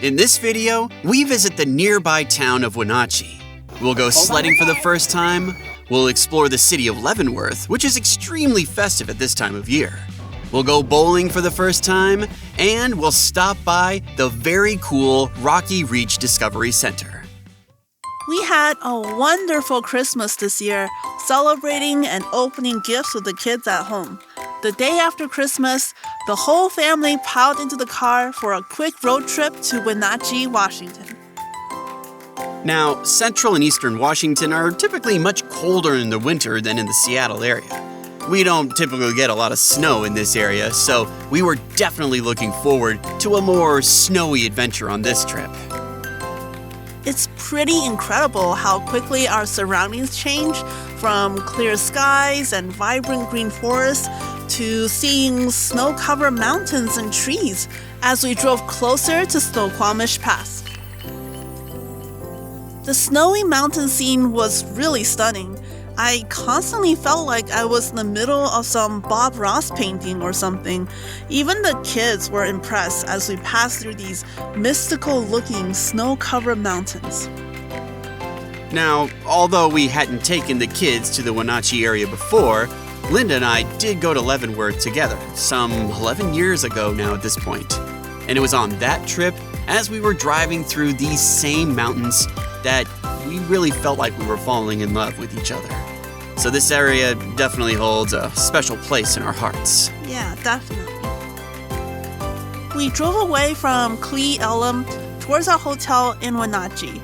In this video, we visit the nearby town of Wenatchee. We'll go sledding for the first time. We'll explore the city of Leavenworth, which is extremely festive at this time of year. We'll go bowling for the first time, and we'll stop by the very cool Rocky Reach Discovery Center. We had a wonderful Christmas this year, celebrating and opening gifts with the kids at home. The day after Christmas, the whole family piled into the car for a quick road trip to Wenatchee, Washington. Now, central and eastern Washington are typically much colder in the winter than in the Seattle area. We don't typically get a lot of snow in this area, so we were definitely looking forward to a more snowy adventure on this trip. It's pretty incredible how quickly our surroundings change, from clear skies and vibrant green forests to seeing snow-covered mountains and trees as we drove closer to Snoqualmie Pass. The snowy mountain scene was really stunning. I constantly felt like I was in the middle of some Bob Ross painting or something. Even the kids were impressed as we passed through these mystical-looking snow-covered mountains. Now, although we hadn't taken the kids to the Wenatchee area before, Linda and I did go to Leavenworth together, some 11 years ago now at this point. And it was on that trip, as we were driving through these same mountains, that we really felt like we were falling in love with each other. So this area definitely holds a special place in our hearts. Yeah, definitely. We drove away from Cle Elum towards our hotel in Wenatchee.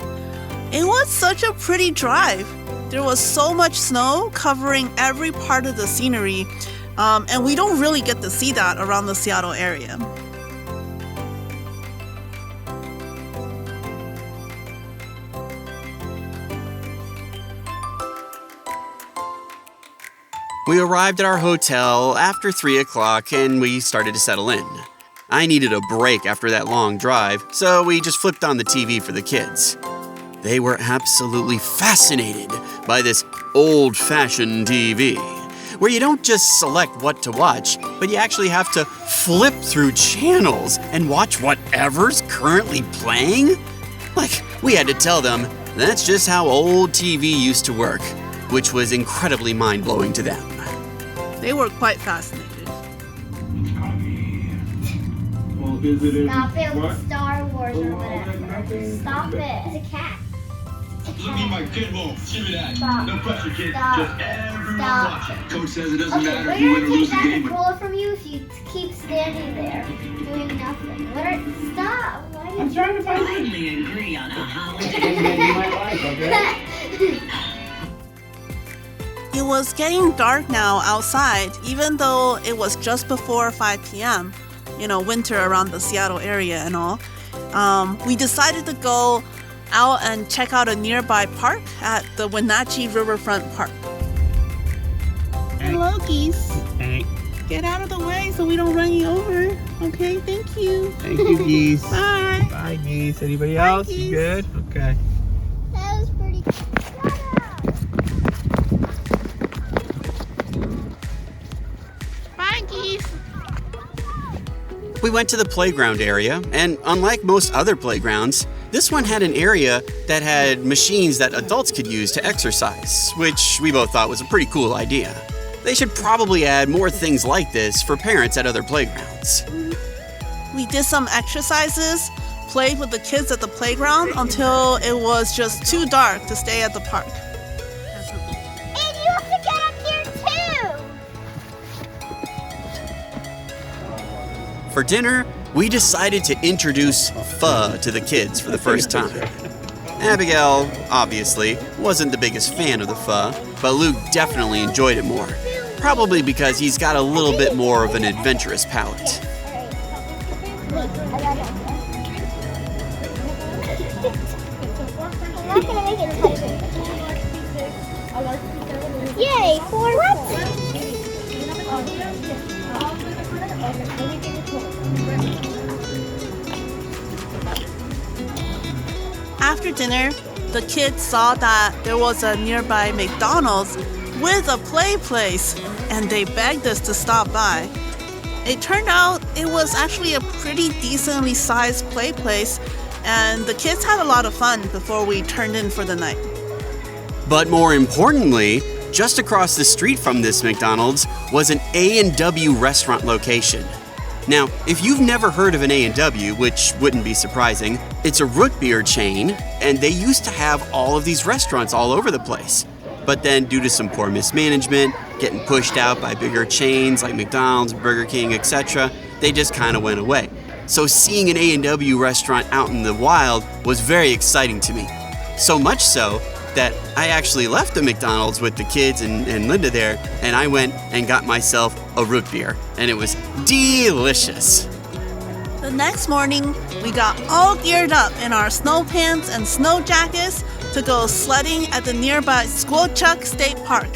It was such a pretty drive. There was so much snow covering every part of the scenery, and we don't really get to see that around the Seattle area. We arrived at our hotel after 3 o'clock and we started to settle in. I needed a break after that long drive, so we just flipped on the TV for the kids. They were absolutely fascinated by this old-fashioned TV, where you don't just select what to watch, but you actually have to flip through channels and watch whatever's currently playing. Like, we had to tell them that's just how old TV used to work, which was incredibly mind-blowing to them. They were quite fascinated. Stop it with Star Wars or whatever. Stop it. It's a cat. Look at my kid won't. Give me that. Stop. No pressure, kid. Stop. Just everyone Stop. watching. Coach says it doesn't Okay, matter if you we're win or gonna lose take the that game. controller from you if you keep standing there doing nothing. Stop. Why did I'm trying to find Finally agree on a holiday. It was getting dark now outside, even though it was just before 5 p.m., winter around the Seattle area and all. We decided to go out and check out a nearby park at the Wenatchee Riverfront Park. Hello, geese. Hey. Get out of the way so we don't run you over. Okay, thank you. Thank you, geese. Bye. Bye, geese. Anybody Bye, else? geese. You good? Okay. That was pretty. Bye, geese. We went to the playground area, and unlike most other playgrounds, this one had an area that had machines that adults could use to exercise, which we both thought was a pretty cool idea. They should probably add more things like this for parents at other playgrounds. We did some exercises, played with the kids at the playground until it was just too dark to stay at the park. And you have to get up here too. For dinner, we decided to introduce pho to the kids for the first time. Abigail, obviously, wasn't the biggest fan of the pho, but Luke definitely enjoyed it more. Probably because he's got a little bit more of an adventurous palate. I'm not gonna make it tighter. Yay, 4 points. After dinner, the kids saw that there was a nearby McDonald's with a play place, and they begged us to stop by. It turned out it was actually a pretty decently sized play place, and the kids had a lot of fun before we turned in for the night. But more importantly, just across the street from this McDonald's was an A&W restaurant location. Now, if you've never heard of an A&W, which wouldn't be surprising, it's a root beer chain, and they used to have all of these restaurants all over the place. But then, due to some poor mismanagement, getting pushed out by bigger chains like McDonald's, Burger King, etc., they just kind of went away. So seeing an A&W restaurant out in the wild was very exciting to me. So much so that I actually left the McDonald's with the kids and Linda there, and I went and got myself a root beer, and it was delicious. The next morning, we got all geared up in our snow pants and snow jackets to go sledding at the nearby Squilchuck State Park.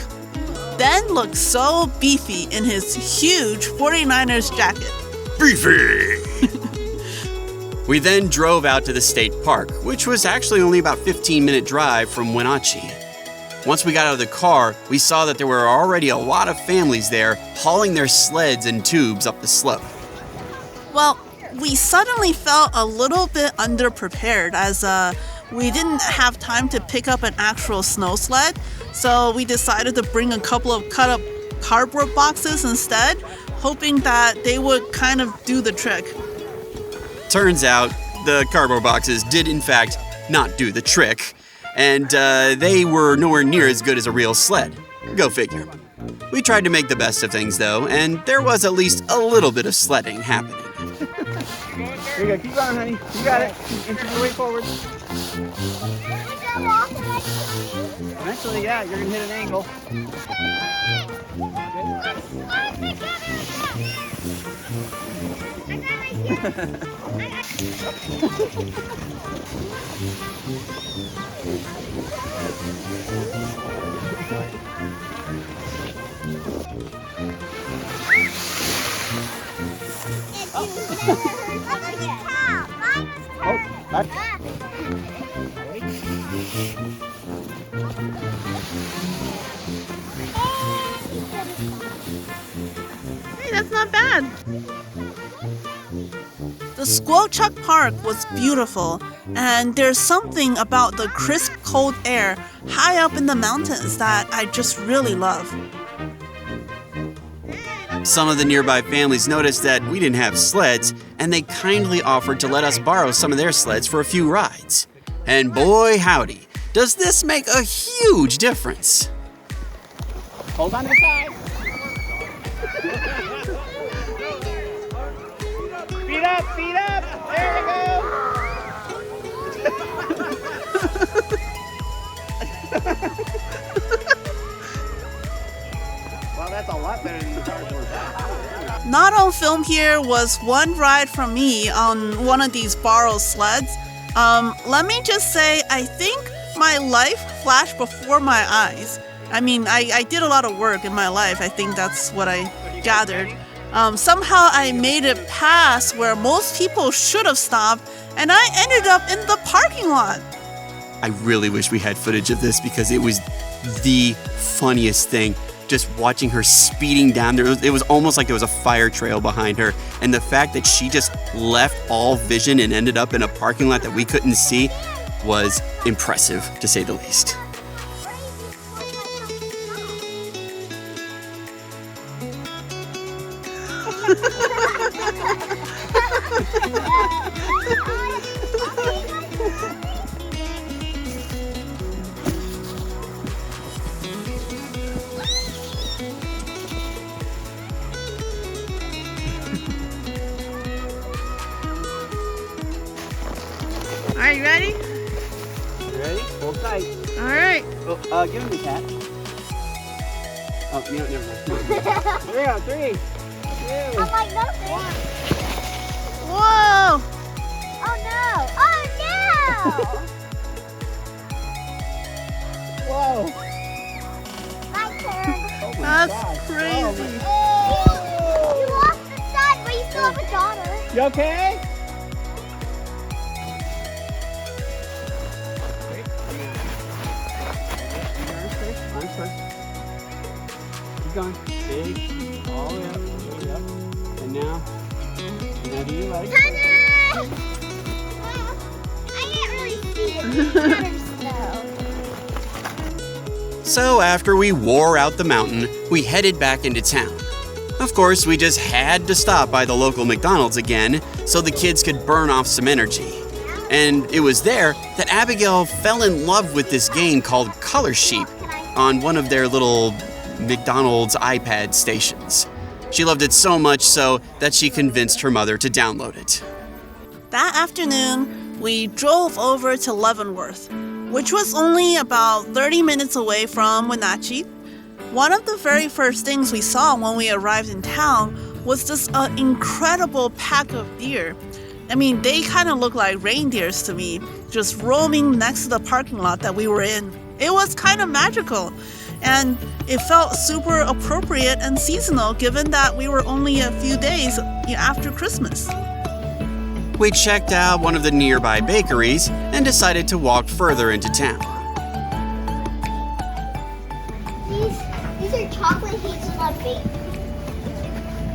Ben looked so beefy in his huge 49ers jacket. Beefy! We then drove out to the state park, which was actually only about a 15-minute drive from Wenatchee. Once we got out of the car, we saw that there were already a lot of families there hauling their sleds and tubes up the slope. Well, we suddenly felt a little bit underprepared as we didn't have time to pick up an actual snow sled, so we decided to bring a couple of cut-up cardboard boxes instead, hoping that they would kind of do the trick. Turns out, the cardboard boxes did in fact not do the trick, and they were nowhere near as good as a real sled. Go figure. We tried to make the best of things though, and there was at least a little bit of sledding happening. There you go. Keep going, honey. You got it. Inch your way forward. Eventually, yeah, you're going to hit an angle. Hey, that's not bad. The Squilchuck Park was beautiful, and there's something about the crisp, cold air high up in the mountains that I just really love. Some of the nearby families noticed that we didn't have sleds, and they kindly offered to let us borrow some of their sleds for a few rides. And boy howdy, does this make a huge difference. Hold on to the side. Feet up, feet up. There we go. Well, that's a lot better than the cardboard box. Not on film here was one ride from me on one of these borrowed sleds. Let me just say, I think my life flashed before my eyes. I mean, I did a lot of work in my life. I think that's what I gathered. Somehow I made it past where most people should have stopped, and I ended up in the parking lot. I really wish we had footage of this because it was the funniest thing. Just watching her speeding down there, it was almost like there was a fire trail behind her. And the fact that she just left all vision and ended up in a parking lot that we couldn't see was impressive, to say the least. Are you ready? You ready? Hold tight. All right. Oh, give him his hat. Oh, you don't, never mind. Here we go. 3, 2. I'm like, no, one. Whoa! Oh no! Oh Whoa. no! My turn. Oh my That's gosh. crazy. Oh, you lost the son, but you still have a daughter. You okay? Arms first. Keep going. Big. All the way up. All the way up. And now do your legs. So after we wore out the mountain, we headed back into town. Of course, we just had to stop by the local McDonald's again so the kids could burn off some energy. And it was there that Abigail fell in love with this game called Color Sheep on one of their little McDonald's iPad stations. She loved it so much so that she convinced her mother to download it. That afternoon, we drove over to Leavenworth, which was only about 30 minutes away from Wenatchee. One of the very first things we saw when we arrived in town was this incredible pack of deer. I mean, they kind of looked like reindeers to me, just roaming next to the parking lot that we were in. It was kind of magical, and it felt super appropriate and seasonal given that we were only a few days after Christmas. We checked out one of the nearby bakeries and decided to walk further into town. These are chocolate hazelnut baked.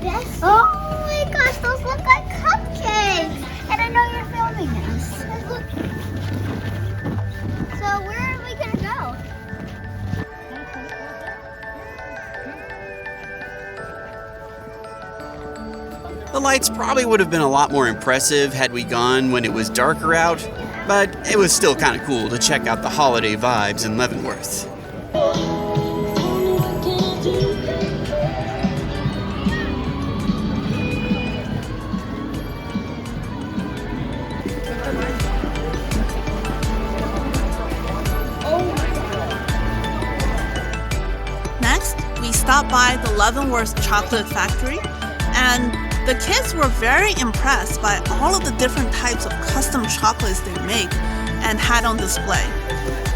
Yes. Oh my gosh, those look like cupcakes. And I know you're filming this. So where are we gonna go? The lights probably would have been a lot more impressive had we gone when it was darker out, but it was still kind of cool to check out the holiday vibes in Leavenworth. Next, we stopped by the Leavenworth Chocolate Factory, and the kids were very impressed by all of the different types of custom chocolates they make and had on display.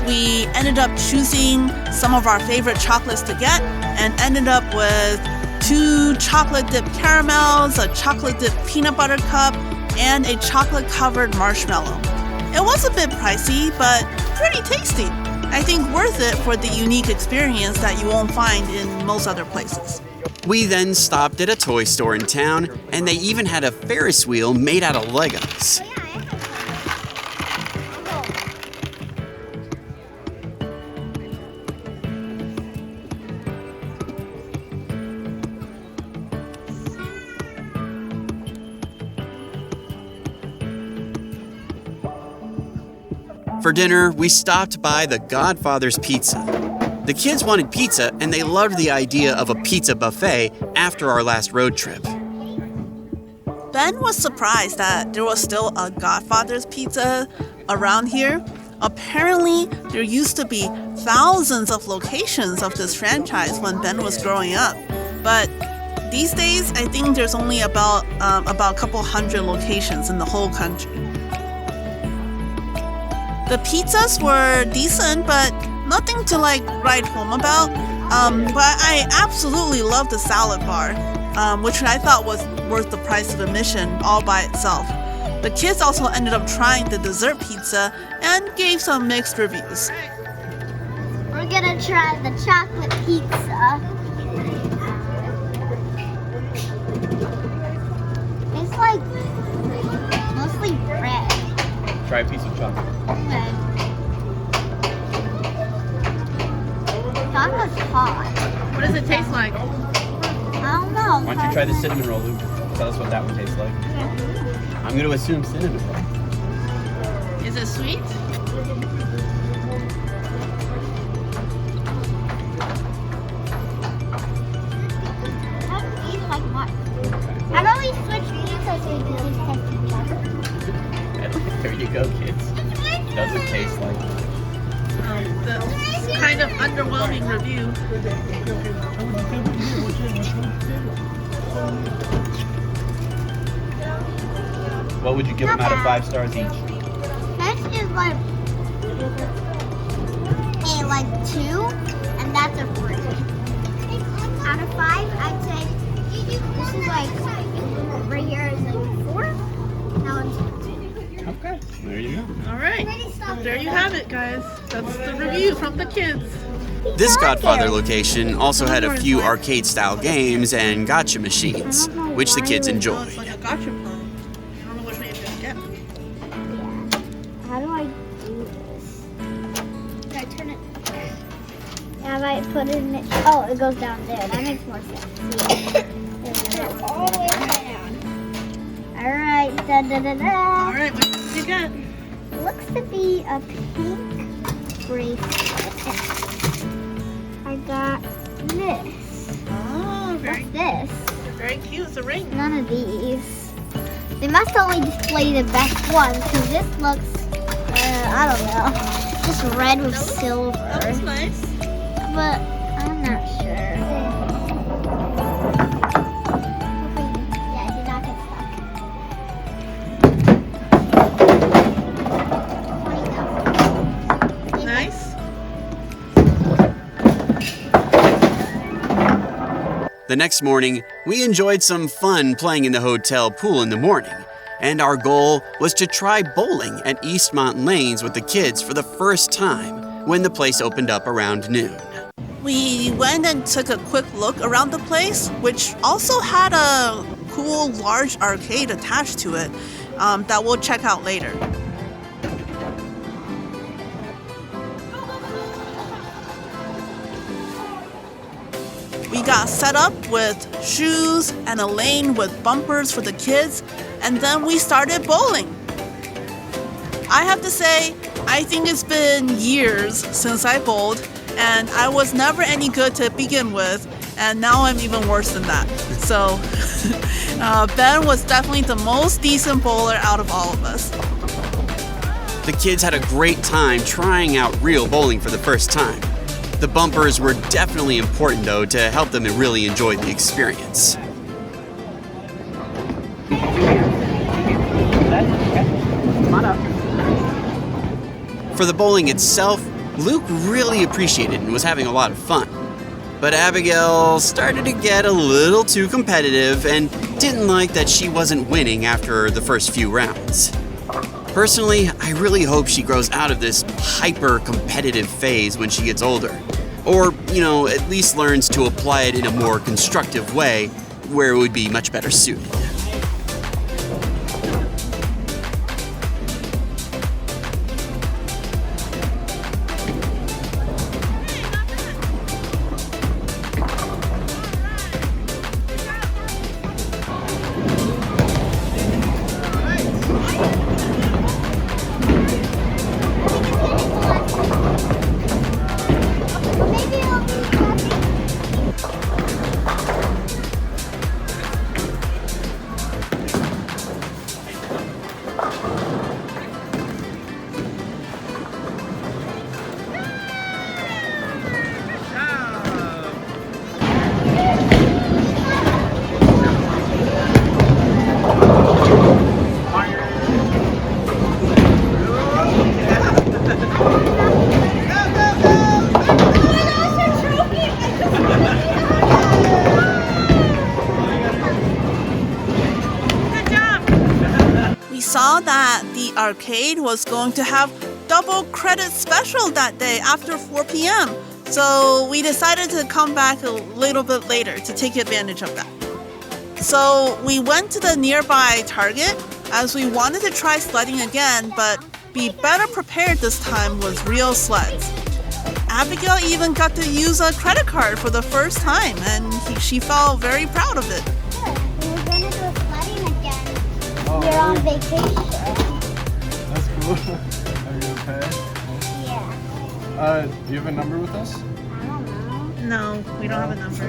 We ended up choosing some of our favorite chocolates to get and ended up with 2 chocolate-dipped caramels, a chocolate-dipped peanut butter cup, and a chocolate-covered marshmallow. It was a bit pricey, but pretty tasty. I think worth it for the unique experience that you won't find in most other places. We then stopped at a toy store in town, and they even had a Ferris wheel made out of Legos. For dinner, we stopped by the Godfather's Pizza. The kids wanted pizza, and they loved the idea of a pizza buffet after our last road trip. Ben was surprised that there was still a Godfather's Pizza around here. Apparently, there used to be thousands of locations of this franchise when Ben was growing up. But these days, I think there's only about a couple hundred locations in the whole country. The pizzas were decent, but nothing to write home about. But I absolutely love the salad bar, which I thought was worth the price of admission all by itself. The kids also ended up trying the dessert pizza and gave some mixed reviews. We're gonna try the chocolate pizza. It's like mostly bread. Try a piece of chocolate. Okay. Chocolate's hot. What does it taste like? I don't know. Why don't you try the cinnamon roll, Luke? Tell us what that one tastes like. I'm going to assume cinnamon roll. Is it sweet? I don't eat like much. I've always switched pizzas so you can taste each other. There you go, kids. Doesn't taste like it. The kind of underwhelming review. What would you give them out of 5 stars each? This is like a 2, and that's a 3. Out of 5, I'd say this is like right here is like 4. Now it's Okay, there you go. All right, there you have it, guys. That's the review from the kids. This Godfather location also had a few arcade-style games and gotcha machines, which the kids It's enjoyed. like a gotcha phone. I don't know which one you're gonna get. How do I do this? Have I put it in it? Oh, it goes down there. That makes more sense. Yeah. All the way down. Alright, da da da da. Alright, what did you get? Looks to be a pink bracelet. I got this. Oh, What's this? very cute. It's a ring. None of these. They must only display the best ones because this looks, I don't know, just red with silver. That was nice. But I'm not sure. Yeah, it did not get stuck. Nice. The next morning, we enjoyed some fun playing in the hotel pool in the morning, and our goal was to try bowling at Eastmont Lanes with the kids for the first time when the place opened up around noon. We went and took a quick look around the place, which also had a cool large arcade attached to it that we'll check out later. We got set up with shoes and a lane with bumpers for the kids, and then we started bowling. I have to say, I think it's been years since I bowled, and I was never any good to begin with, and now I'm even worse than that. So Ben was definitely the most decent bowler out of all of us. The kids had a great time trying out real bowling for the first time. The bumpers were definitely important, though, to help them really enjoy the experience. Come on up. For the bowling itself, Luke really appreciated it and was having a lot of fun. But Abigail started to get a little too competitive and didn't like that she wasn't winning after the first few rounds. Personally, I really hope she grows out of this hyper-competitive phase when she gets older. Or, at least learns to apply it in a more constructive way where it would be much better suited. Saw that the arcade was going to have double credit special that day after 4 p.m. So we decided to come back a little bit later to take advantage of that. So we went to the nearby Target as we wanted to try sledding again, but be better prepared this time with real sleds. Abigail even got to use a credit card for the first time, and she felt very proud of it. We're going to go sledding again. We're on vacation. That's cool. Are you okay? Yeah. Do you have a number with us? I don't know. No, we don't have a number.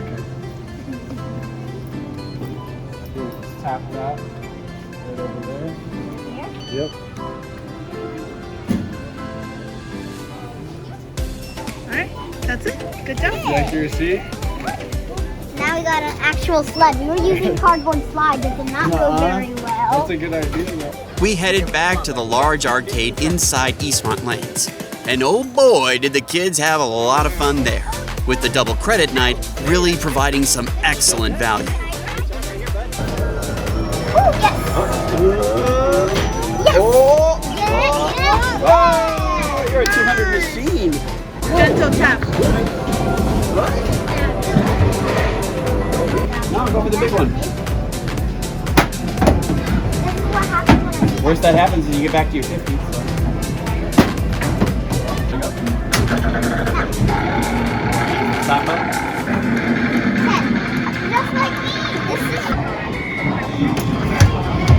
Just tap that right over there. Here? Yep. Alright, that's it. Good job. Accuracy. Now we got an actual sled. We were using cardboard slides. It did not go very well. That's a good idea, though. We headed back to the large arcade inside Eastmont Lanes. And oh boy, did the kids have a lot of fun there, with the double credit night really providing some excellent value. Oh, yes! Yes! Oh! Yes! Oh! You're a 200 machine. Gentle tap. Now go for the big one. This is what happens when I Worst that happens is you get back to your 50s. Here top up? 10. Just like me. This is.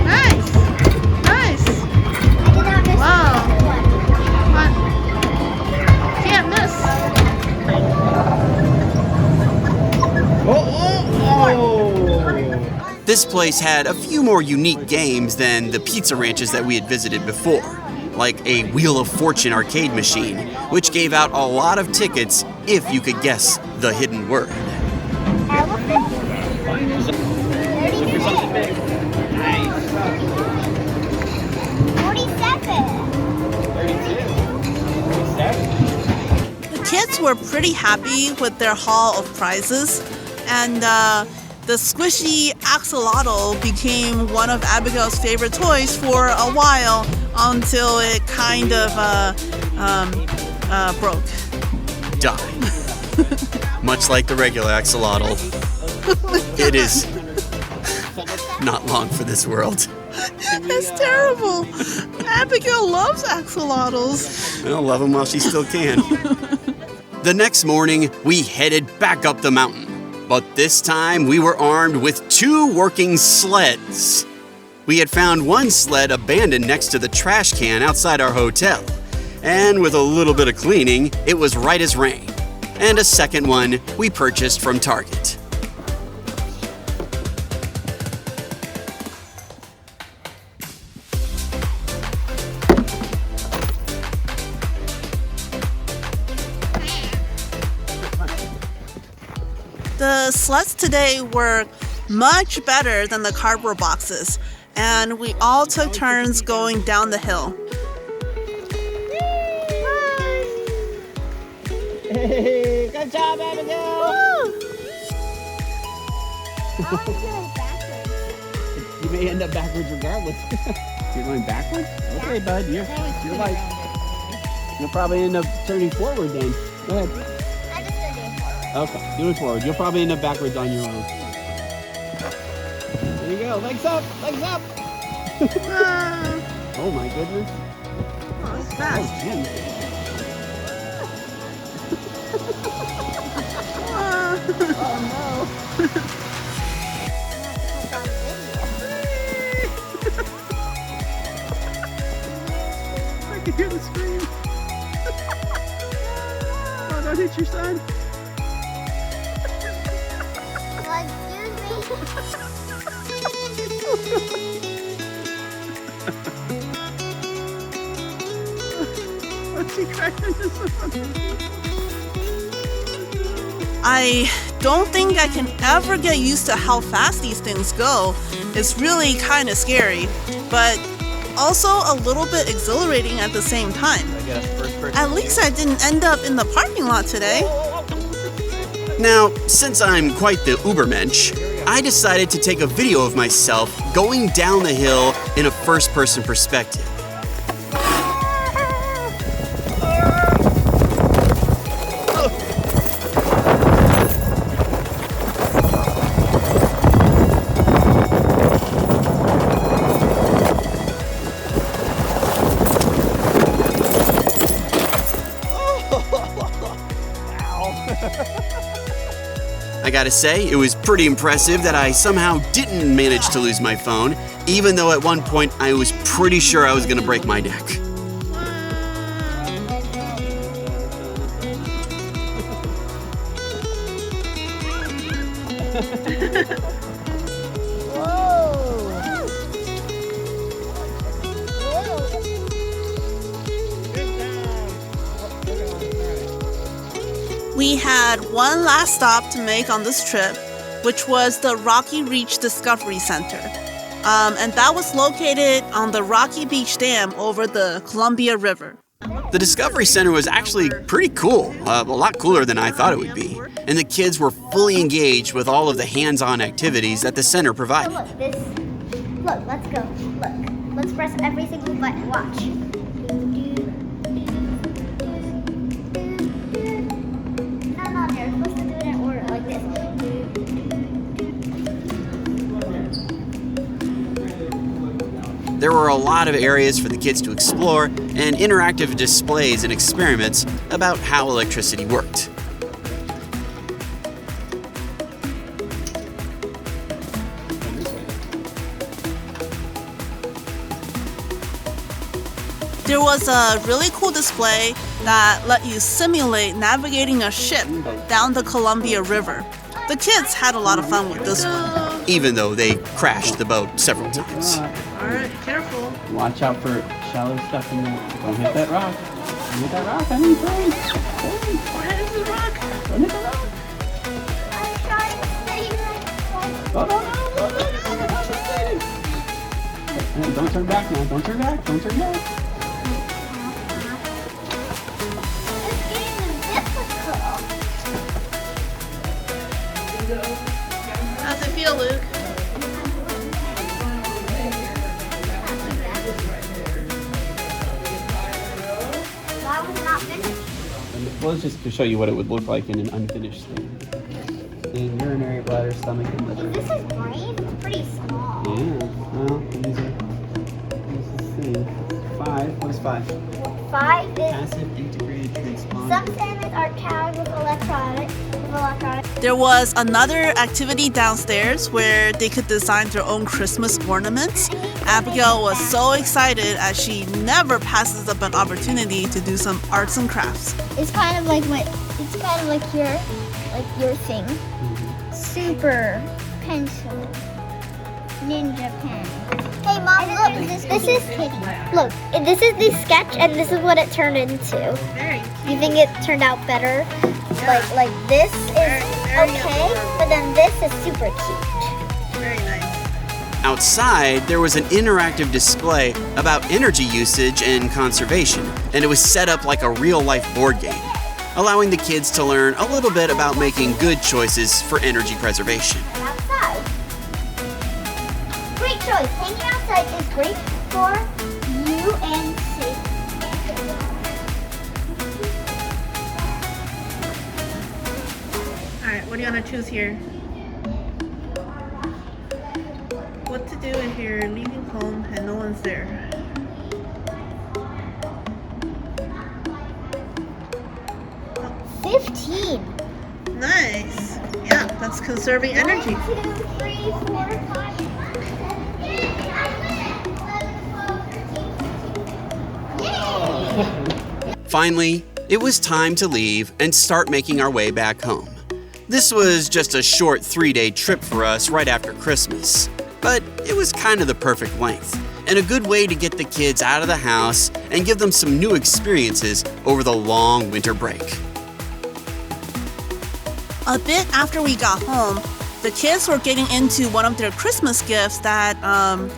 Nice. Nice. I did not miss Wow. one. Fun. Can't miss. Oh! This place had a few more unique games than the pizza ranches that we had visited before, like a Wheel of Fortune arcade machine, which gave out a lot of tickets if you could guess the hidden word. Elephant? Look for something big. Nice. 47. 32. 47. The kids were pretty happy with their haul of prizes, and the squishy axolotl became one of Abigail's favorite toys for a while until it kind of broke. Died. Much like the regular axolotl, it is not long for this world. It's terrible. Abigail loves axolotls. I'll love him while she still can. The next morning, we headed back up the mountain. But this time, we were armed with 2 working sleds. We had found one sled abandoned next to the trash can outside our hotel. And with a little bit of cleaning, it was right as rain. And a second one we purchased from Target. The sleds today were much better than the cardboard boxes, and we all took turns going down the hill. Hey, good job, Abigail! You may end up backwards regardless. You're going backwards? Okay, bud. You're like, you'll probably end up turning forward then. Go ahead. I just did it forward. Okay, do it forward. You'll probably end up backwards on your own. There you go. Legs up. Legs up. Oh my goodness. Oh, it's Oh, fast. Jim. Oh no. I can hear the scream. Oh, don't hit your son. What's he cracking this one? I don't think I can ever get used to how fast these things go. It's really kind of scary, but also a little bit exhilarating at the same time. At least I didn't end up in the parking lot today. Now, since I'm quite the Ubermensch, I decided to take a video of myself going down the hill in a first-person perspective. I gotta say, it was pretty impressive that I somehow didn't manage to lose my phone, even though at one point I was pretty sure I was gonna break my neck. We had one last stop to make on this trip, which was the Rocky Reach Discovery Center. And that was located on the Rocky Beach Dam over the Columbia River. The Discovery Center was actually pretty cool, a lot cooler than I thought it would be. And the kids were fully engaged with all of the hands-on activities that the center provided. Look, let's go. Look. Let's press every single button. Watch. No, you're supposed to do it in order like this. There were a lot of areas for the kids to explore and interactive displays and experiments about how electricity worked. There was a really cool display that let you simulate navigating a ship down the Columbia River. The kids had a lot of fun with this one. even though they crashed the boat several times. Alright, careful. Watch out for shallow stuff in there. Don't hit that rock. Don't hit that rock. I mean, please. Where is the rock? Don't hit the rock. I'm trying to stay right. Oh, no. Don't turn back now. Don't turn back. Don't turn back. This game is difficult. How's it feel, Luke? Why was it not finished? Well, it's just to show you what it would look like in an unfinished thing. In urinary bladder, stomach, and liver. Is this his brain? It's pretty small. Yeah. Well, these are. Let's see. 5. What's 5? 5 is. Passive integrated transponder. Some standards are carried with electronics. There was another activity downstairs where they could design their own Christmas ornaments. Abigail was so excited as she never passes up an opportunity to do some arts and crafts. It's kind of like your thing. Super pencil. Ninja pen. Hey Mom, look, this is look, this is the sketch and this is what it turned into. Very You think it turned out better? Like this is okay, but then this is super cute. very nice. Outside, there was an interactive display about energy usage and conservation, and it was set up like a real-life board game, allowing the kids to learn a little bit about making good choices for energy preservation. And outside. Great choice. Hanging outside is great for you and safety. Alright, what do you want to choose here? What to do if you're leaving home and no one's there? Oh, 15. Nice. Yeah, that's conserving energy. 1, 2, 3, 4, 5, 6, 7, 8, 9, 10, 11, 12, 13, 14. Yay! Finally, it was time to leave and start making our way back home. This was just a short 3-day trip for us right after Christmas, but it was kind of the perfect length and a good way to get the kids out of the house and give them some new experiences over the long winter break. A bit after we got home, the kids were getting into one of their Christmas gifts that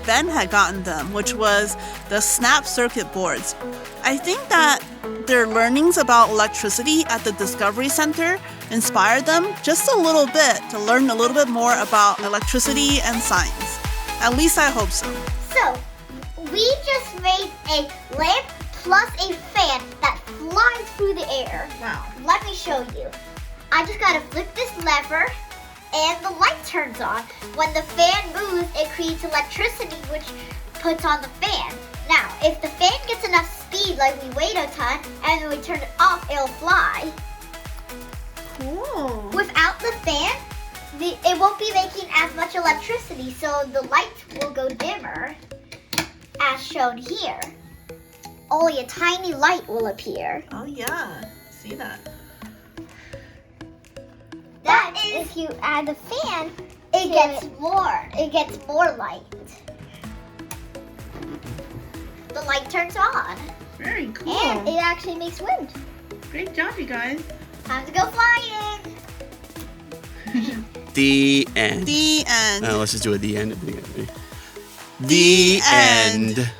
Ben had gotten them, which was the Snap circuit boards. I think that their learnings about electricity at the Discovery Center inspired them just a little bit to learn a little bit more about electricity and science. At least I hope so. So, we just made a lamp plus a fan that flies through the air. Wow. Let me show you. I just gotta flip this lever and the light turns on. When the fan moves, it creates electricity which puts on the fan. Now, if the fan gets enough speed, like we wait a ton, and then we turn it off, it'll fly. Cool. Without the fan, it won't be making as much electricity, so the light will go dimmer, as shown here. Only a tiny light will appear. Oh yeah, see that. That is, if you add the fan, it gets more light. The light turns on. Very cool. And it actually makes wind. Great job, you guys. Time to go flying. The end. The end. Let's just do it at the end. The end.